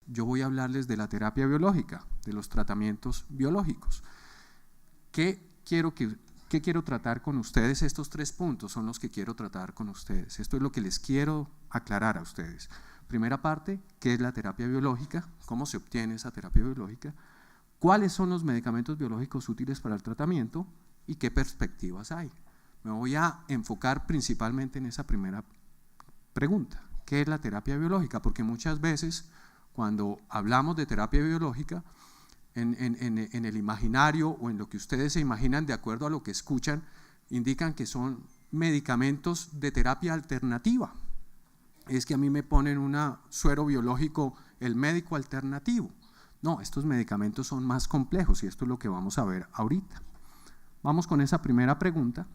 yo voy a hablarles de la terapia biológica, de los tratamientos biológicos. ¿Qué quiero tratar con ustedes? Estos 3 puntos son los que quiero tratar con ustedes. Esto es lo que les quiero aclarar a ustedes. Primera parte, ¿qué es la terapia biológica? ¿Cómo se obtiene esa terapia biológica? ¿Cuáles son los medicamentos biológicos útiles para el tratamiento? ¿Y qué perspectivas hay? Me voy a enfocar principalmente en esa primera pregunta. ¿Qué es la terapia biológica? Porque muchas veces cuando hablamos de terapia biológica, en el imaginario o en lo que ustedes se imaginan de acuerdo a lo que escuchan, indican que son medicamentos de terapia alternativa. Es que a mí me ponen un suero biológico, el médico alternativo. No, estos medicamentos son más complejos y esto es lo que vamos a ver ahorita. Vamos con esa primera pregunta.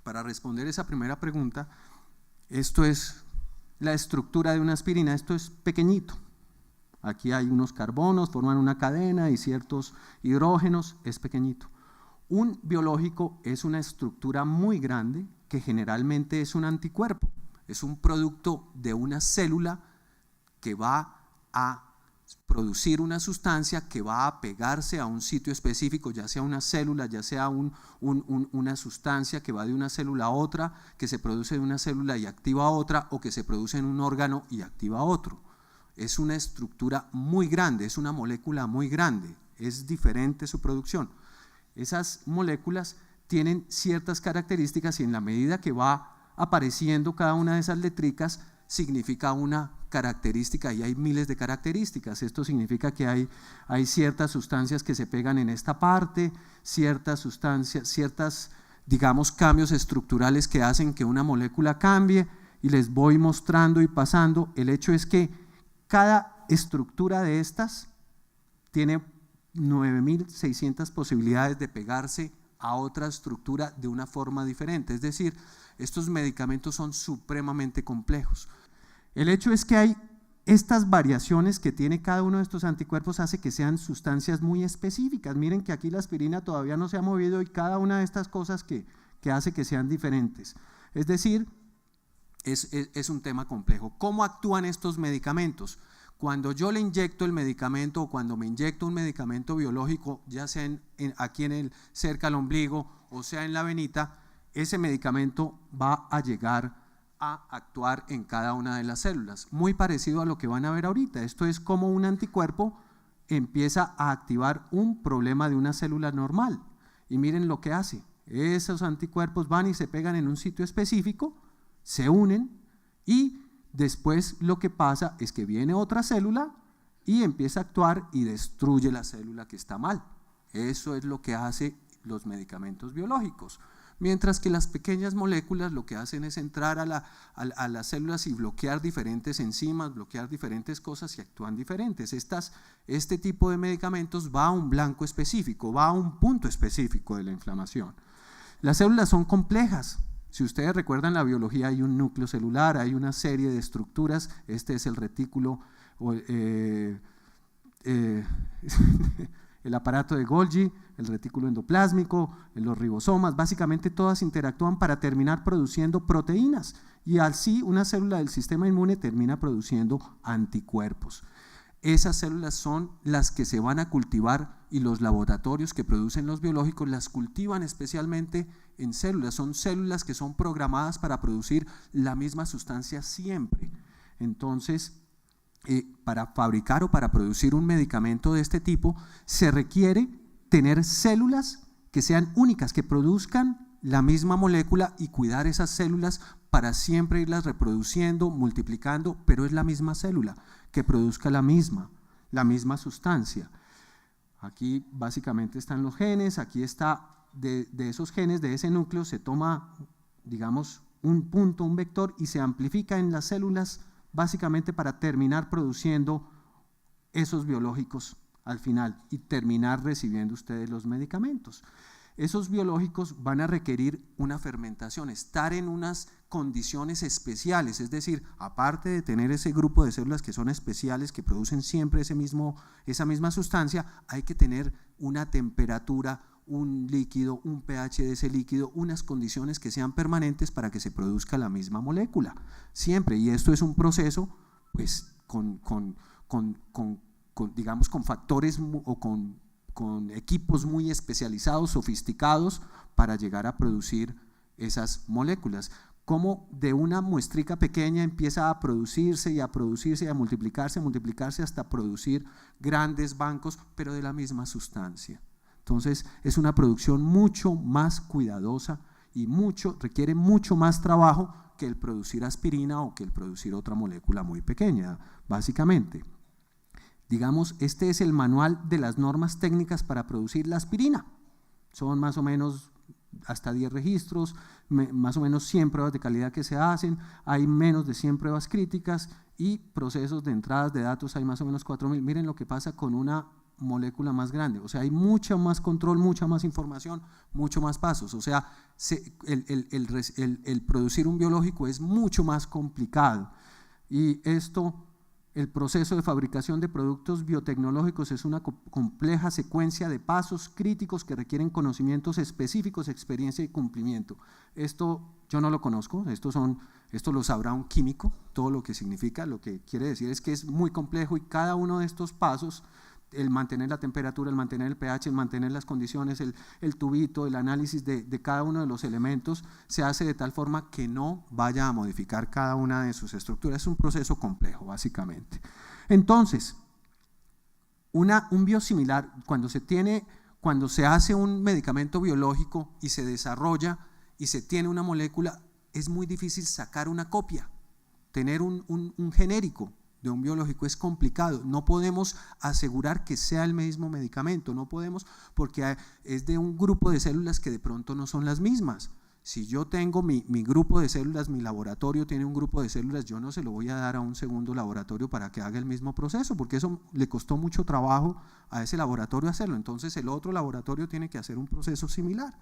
Para responder esa primera pregunta, esto es la estructura de una aspirina, esto es pequeñito. Aquí hay unos carbonos, forman una cadena y ciertos hidrógenos, es pequeñito. Un biológico es una estructura muy grande que generalmente es un anticuerpo, es un producto de una célula que va a producir una sustancia que va a pegarse a un sitio específico, ya sea una célula, ya sea una sustancia que va de una célula a otra, que se produce de una célula y activa a otra, o que se produce en un órgano y activa a otro. Es una estructura muy grande, es una molécula muy grande, es diferente su producción. Esas moléculas tienen ciertas características y en la medida que va apareciendo cada una de esas letricas significa una característica y hay miles de características. Esto significa que hay ciertas sustancias que se pegan en esta parte, ciertas digamos cambios estructurales que hacen que una molécula cambie y les voy mostrando y pasando. El hecho es que cada estructura de estas tiene 9.600 posibilidades de pegarse a otra estructura de una forma diferente. Es decir, estos medicamentos son supremamente complejos. El hecho es que hay estas variaciones que tiene cada uno de estos anticuerpos hace que sean sustancias muy específicas. Miren que aquí la aspirina todavía no se ha movido y cada una de estas cosas que hace que sean diferentes. Es decir, es un tema complejo. ¿Cómo actúan estos medicamentos? Cuando yo le inyecto el medicamento o cuando me inyecto un medicamento biológico, ya sea aquí cerca al ombligo o sea en la venita, ese medicamento va a llegar a actuar en cada una de las células. Muy parecido a lo que van a ver ahorita. Esto es como un anticuerpo empieza a activar un problema de una célula normal. Y miren lo que hace. Esos anticuerpos van y se pegan en un sitio específico, se unen y después lo que pasa es que viene otra célula y empieza a actuar y destruye la célula que está mal. Eso es lo que hacen los medicamentos biológicos. Mientras que las pequeñas moléculas lo que hacen es entrar a las células y bloquear diferentes enzimas, bloquear diferentes cosas y actúan diferentes. Este tipo de medicamentos va a un blanco específico, va a un punto específico de la inflamación. Las células son complejas. Si ustedes recuerdan la biología, hay un núcleo celular, hay una serie de estructuras. Este es el retículo, el aparato de Golgi, el retículo endoplásmico, los ribosomas, básicamente todas interactúan para terminar produciendo proteínas y así una célula del sistema inmune termina produciendo anticuerpos. Esas células son las que se van a cultivar y los laboratorios que producen los biológicos las cultivan especialmente en células. Son células que son programadas para producir la misma sustancia siempre. Entonces, para fabricar o para producir un medicamento de este tipo se requiere tener células que sean únicas, que produzcan la misma molécula y cuidar esas células para siempre irlas reproduciendo, multiplicando, pero es la misma célula que produzca la misma sustancia. Aquí básicamente están los genes, aquí está de esos genes, de ese núcleo se toma, digamos, un punto, un vector y se amplifica en las células básicamente para terminar produciendo esos biológicos al final y terminar recibiendo ustedes los medicamentos. Esos biológicos van a requerir una fermentación, estar en unas condiciones especiales, es decir, aparte de tener ese grupo de células que son especiales, que producen siempre esa misma sustancia, hay que tener una temperatura, un líquido, un pH de ese líquido, unas condiciones que sean permanentes para que se produzca la misma molécula, siempre, y esto es un proceso pues con digamos, con factores o con equipos muy especializados, sofisticados, para llegar a producir esas moléculas. Cómo de una muestrica pequeña empieza a producirse y a producirse y a multiplicarse hasta producir grandes bancos, pero de la misma sustancia. Entonces es una producción mucho más cuidadosa y requiere mucho más trabajo que el producir aspirina o que el producir otra molécula muy pequeña, básicamente. Digamos, este es el manual de las normas técnicas para producir la aspirina. Son más o menos hasta 10 registros, más o menos 100 pruebas de calidad que se hacen, hay menos de 100 pruebas críticas y procesos de entradas de datos hay más o menos 4.000. Miren lo que pasa con una molécula más grande, o sea, hay mucho más control, mucha más información, mucho más pasos, o sea, el producir un biológico es mucho más complicado y el proceso de fabricación de productos biotecnológicos es una compleja secuencia de pasos críticos que requieren conocimientos específicos, experiencia y cumplimiento. Esto yo no lo conozco, esto lo sabrá un químico, todo lo que significa, lo que quiere decir es que es muy complejo y cada uno de estos pasos, el mantener la temperatura, el mantener el pH, el mantener las condiciones, el tubito, el análisis de cada uno de los elementos, se hace de tal forma que no vaya a modificar cada una de sus estructuras. Es un proceso complejo, básicamente. Entonces, un biosimilar, cuando se hace un medicamento biológico y se desarrolla y se tiene una molécula, es muy difícil sacar una copia, tener un genérico de un biológico es complicado, no podemos asegurar que sea el mismo medicamento, no podemos porque es de un grupo de células que de pronto no son las mismas. Si yo tengo mi grupo de células, mi laboratorio tiene un grupo de células, yo no se lo voy a dar a un segundo laboratorio para que haga el mismo proceso, porque eso le costó mucho trabajo a ese laboratorio hacerlo, entonces el otro laboratorio tiene que hacer un proceso similar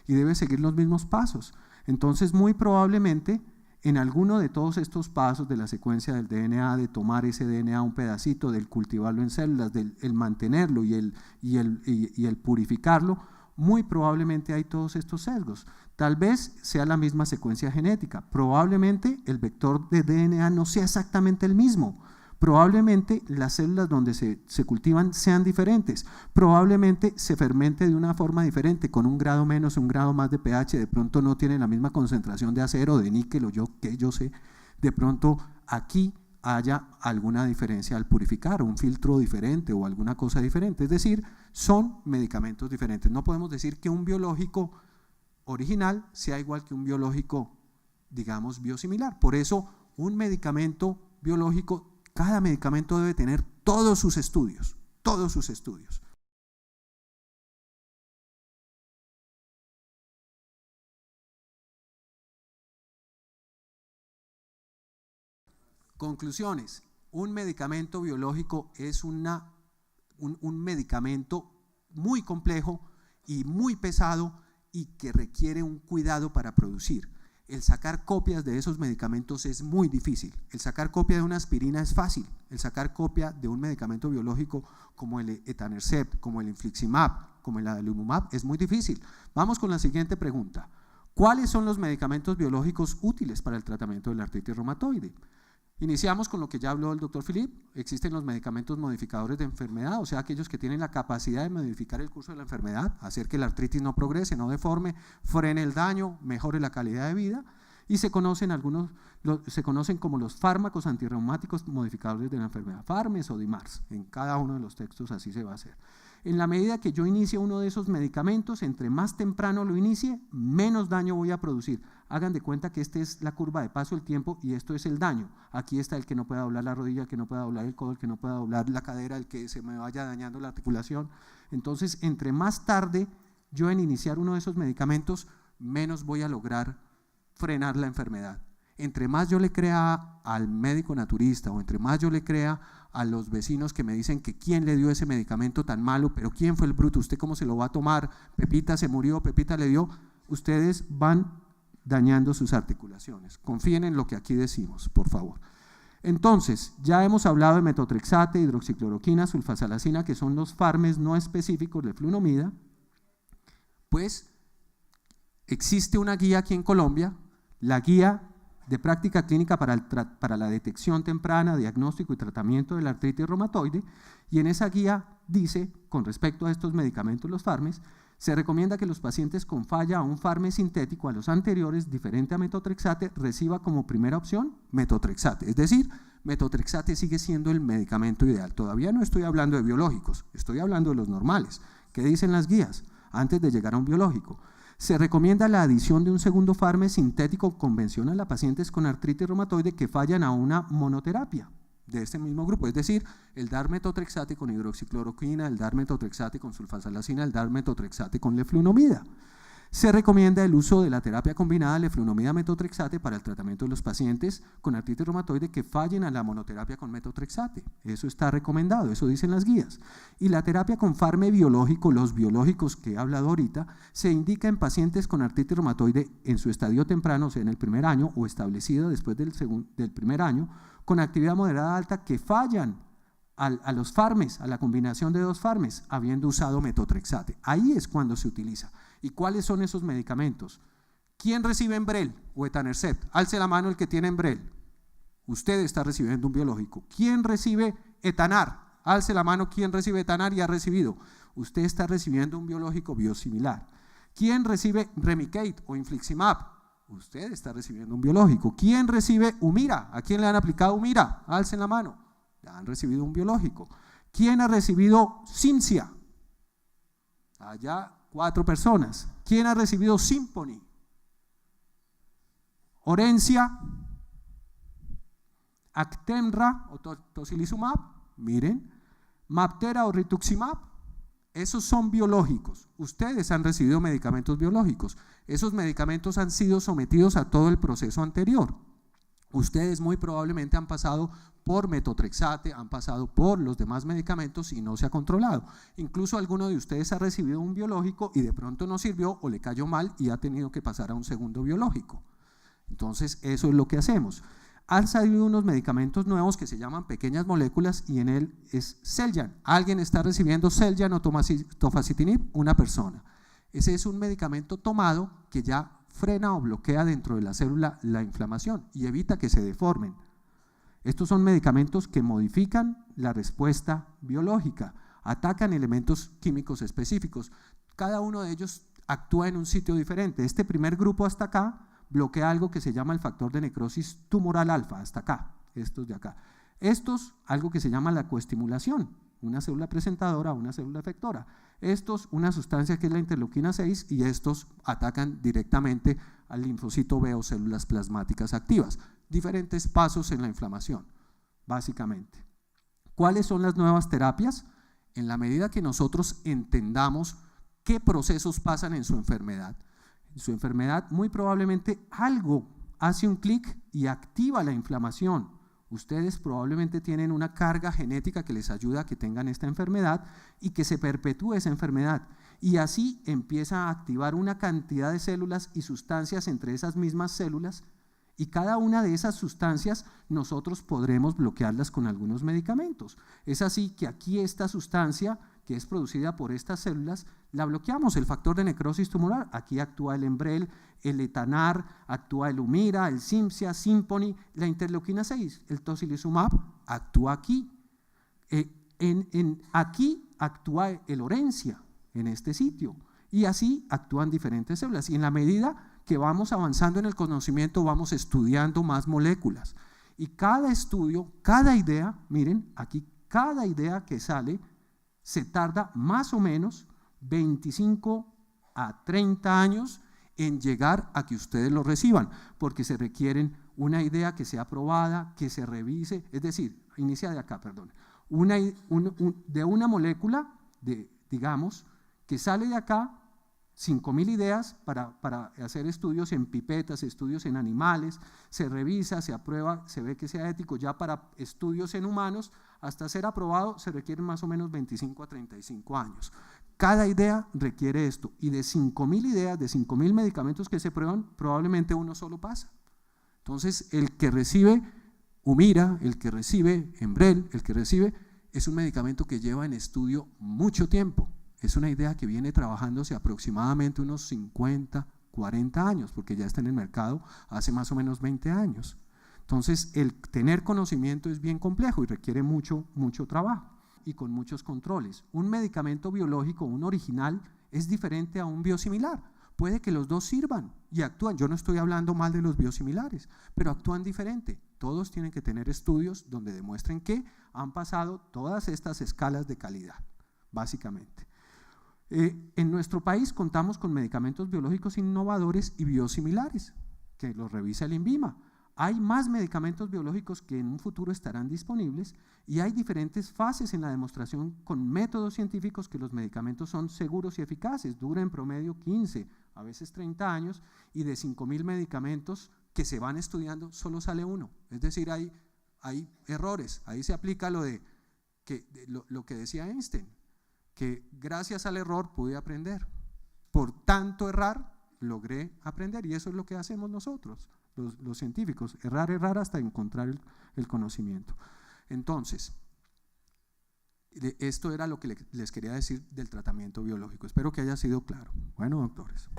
y debe seguir los mismos pasos. Entonces muy probablemente en alguno de todos estos pasos de la secuencia del DNA, de tomar ese DNA un pedacito, del cultivarlo en células, del mantenerlo y el purificarlo, muy probablemente hay todos estos sesgos. Tal vez sea la misma secuencia genética, probablemente el vector de DNA no sea exactamente el mismo, probablemente las células donde se cultivan sean diferentes, probablemente se fermente de una forma diferente, con un grado menos, un grado más de pH, de pronto no tienen la misma concentración de acero, de níquel o que yo sé, de pronto aquí haya alguna diferencia al purificar, un filtro diferente o alguna cosa diferente, es decir, son medicamentos diferentes. No podemos decir que un biológico original sea igual que un biológico, digamos, biosimilar. Por eso, un medicamento biológico, cada medicamento debe tener todos sus estudios, todos sus estudios. Conclusiones. Un medicamento biológico es un medicamento muy complejo y muy pesado y que requiere un cuidado para producir. El sacar copias de esos medicamentos es muy difícil. El sacar copia de una aspirina es fácil. El sacar copia de un medicamento biológico como el etanercept, como el infliximab, como el adalimumab es muy difícil. Vamos con la siguiente pregunta. ¿Cuáles son los medicamentos biológicos útiles para el tratamiento de la artritis reumatoide? Iniciamos con lo que ya habló el doctor Philippe. Existen los medicamentos modificadores de enfermedad, o sea, aquellos que tienen la capacidad de modificar el curso de la enfermedad, hacer que la artritis no progrese, no deforme, frene el daño, mejore la calidad de vida. Y se conocen como los fármacos antirreumáticos modificadores de la enfermedad, FARMES o DIMARS. En cada uno de los textos así se va a hacer. En la medida que yo inicie uno de esos medicamentos, entre más temprano lo inicie, menos daño voy a producir. Hagan de cuenta que esta es la curva de paso del tiempo y esto es el daño. Aquí está el que no pueda doblar la rodilla, el que no pueda doblar el codo, el que no pueda doblar la cadera, el que se me vaya dañando la articulación. Entonces, entre más tarde yo en iniciar uno de esos medicamentos, menos voy a lograr frenar la enfermedad. Entre más yo le crea al médico naturista o entre más yo le crea a los vecinos que me dicen que quién le dio ese medicamento tan malo, pero quién fue el bruto, usted cómo se lo va a tomar, Pepita se murió, Pepita le dio, ustedes van dañando sus articulaciones. Confíen en lo que aquí decimos, por favor. Entonces, ya hemos hablado de metotrexate, hidroxicloroquina, sulfasalacina, que son los fármacos no específicos de flunomida. Pues existe una guía aquí en Colombia, la guía de práctica clínica para la detección temprana, diagnóstico y tratamiento de la artritis reumatoide, y en esa guía dice, con respecto a estos medicamentos, los fármacos, se recomienda que los pacientes con falla a un fármaco sintético a los anteriores, diferente a metotrexate, reciba como primera opción metotrexate. Es decir, metotrexate sigue siendo el medicamento ideal. Todavía no estoy hablando de biológicos, estoy hablando de los normales. ¿Qué dicen las guías antes de llegar a un biológico? Se recomienda la adición de un segundo fármaco sintético convencional a pacientes con artritis reumatoide que fallan a una monoterapia de este mismo grupo, es decir, el dar metotrexate con hidroxicloroquina, el dar metotrexate con sulfasalacina, el dar metotrexate con leflunomida. Se recomienda el uso de la terapia combinada leflunomida-metotrexate para el tratamiento de los pacientes con artritis reumatoide que fallen a la monoterapia con metotrexate. Eso está recomendado, eso dicen las guías. Y la terapia con fármaco biológico, los biológicos que he hablado ahorita, se indica en pacientes con artritis reumatoide en su estadio temprano, o sea, en el primer año, o establecida después del primer año, con actividad moderada alta que fallan a los fármacos, a la combinación de dos fármacos, habiendo usado metotrexate. Ahí es cuando se utiliza. ¿Y cuáles son esos medicamentos? ¿Quién recibe Enbrel o etanercept? Alce la mano el que tiene Enbrel. Usted está recibiendo un biológico. ¿Quién recibe etanar? Alce la mano quien recibe etanar y ha recibido. Usted está recibiendo un biológico biosimilar. ¿Quién recibe Remicade o infliximab? Usted está recibiendo un biológico. ¿Quién recibe Humira? ¿A quién le han aplicado Humira? Alcen la mano. Ya han recibido un biológico. ¿Quién ha recibido Cimzia? Allá 4 personas. ¿Quién ha recibido Simponi? Orencia, Actemra o tocilizumab, miren, Maptera o rituximab. Esos son biológicos. Ustedes han recibido medicamentos biológicos. Esos medicamentos han sido sometidos a todo el proceso anterior. Ustedes muy probablemente han pasado por metotrexate, han pasado por los demás medicamentos y no se ha controlado. Incluso alguno de ustedes ha recibido un biológico y de pronto no sirvió o le cayó mal y ha tenido que pasar a un segundo biológico. Entonces, eso es lo que hacemos. Han salido unos medicamentos nuevos que se llaman pequeñas moléculas y en él es Xeljan. ¿Alguien está recibiendo Xeljan o tofacitinib? Una persona. Ese es un medicamento tomado que ya frena o bloquea dentro de la célula la inflamación y evita que se deformen. Estos son medicamentos que modifican la respuesta biológica, atacan elementos químicos específicos. Cada uno de ellos actúa en un sitio diferente. Este primer grupo hasta acá bloquea algo que se llama el factor de necrosis tumoral alfa, hasta acá, estos de acá. Estos, algo que se llama la coestimulación, una célula presentadora, una célula efectora. Estos, una sustancia que es la interleuquina 6 y estos atacan directamente al linfocito B o células plasmáticas activas. Diferentes pasos en la inflamación, básicamente. ¿Cuáles son las nuevas terapias? En la medida que nosotros entendamos qué procesos pasan en su enfermedad. En su enfermedad muy probablemente algo hace un clic y activa la inflamación. Ustedes probablemente tienen una carga genética que les ayuda a que tengan esta enfermedad y que se perpetúe esa enfermedad. Y así empieza a activar una cantidad de células y sustancias entre esas mismas células y cada una de esas sustancias nosotros podremos bloquearlas con algunos medicamentos. Es así que aquí esta sustancia que es producida por estas células, la bloqueamos, el factor de necrosis tumoral. Aquí actúa el Enbrel, el etanar, actúa el Humira, el Cimzia, Simponi, la interleuquina 6, el tocilizumab actúa aquí. Aquí actúa el Orencia, en este sitio, y así actúan diferentes células. Y en la medida que vamos avanzando en el conocimiento, vamos estudiando más moléculas. Y cada estudio, cada idea, miren, aquí cada idea que sale, se tarda más o menos 25 a 30 años en llegar a que ustedes lo reciban, porque se requieren una idea que sea aprobada, que se revise, es decir, inicia de acá, perdón, de una molécula, digamos, que sale de acá, 5.000 ideas para hacer estudios en pipetas, estudios en animales, se revisa, se aprueba, se ve que sea ético, ya para estudios en humanos, hasta ser aprobado se requieren más o menos 25 a 35 años. Cada idea requiere esto, y de 5.000 ideas, de 5.000 medicamentos que se prueban, probablemente uno solo pasa. Entonces, el que recibe Humira, el que recibe Enbrel, el que recibe, es un medicamento que lleva en estudio mucho tiempo. Es una idea que viene trabajándose aproximadamente unos 50, 40 años, porque ya está en el mercado hace más o menos 20 años. Entonces, el tener conocimiento es bien complejo y requiere mucho trabajo y con muchos controles. Un medicamento biológico, un original, es diferente a un biosimilar. Puede que los dos sirvan y actúan. Yo no estoy hablando mal de los biosimilares, pero actúan diferente. Todos tienen que tener estudios donde demuestren que han pasado todas estas escalas de calidad, básicamente. En nuestro país contamos con medicamentos biológicos innovadores y biosimilares, que los revisa el INVIMA. Hay más medicamentos biológicos que en un futuro estarán disponibles y hay diferentes fases en la demostración con métodos científicos que los medicamentos son seguros y eficaces. Dura en promedio 15, a veces 30 años, y de 5.000 medicamentos que se van estudiando solo sale uno. Es decir, hay errores. Ahí se aplica lo que decía Einstein, que gracias al error pude aprender. Por tanto errar, logré aprender, y eso es lo que hacemos nosotros, los científicos, errar hasta encontrar el conocimiento. Entonces, esto era lo que les quería decir del tratamiento biológico. Espero que haya sido claro. Bueno, doctores.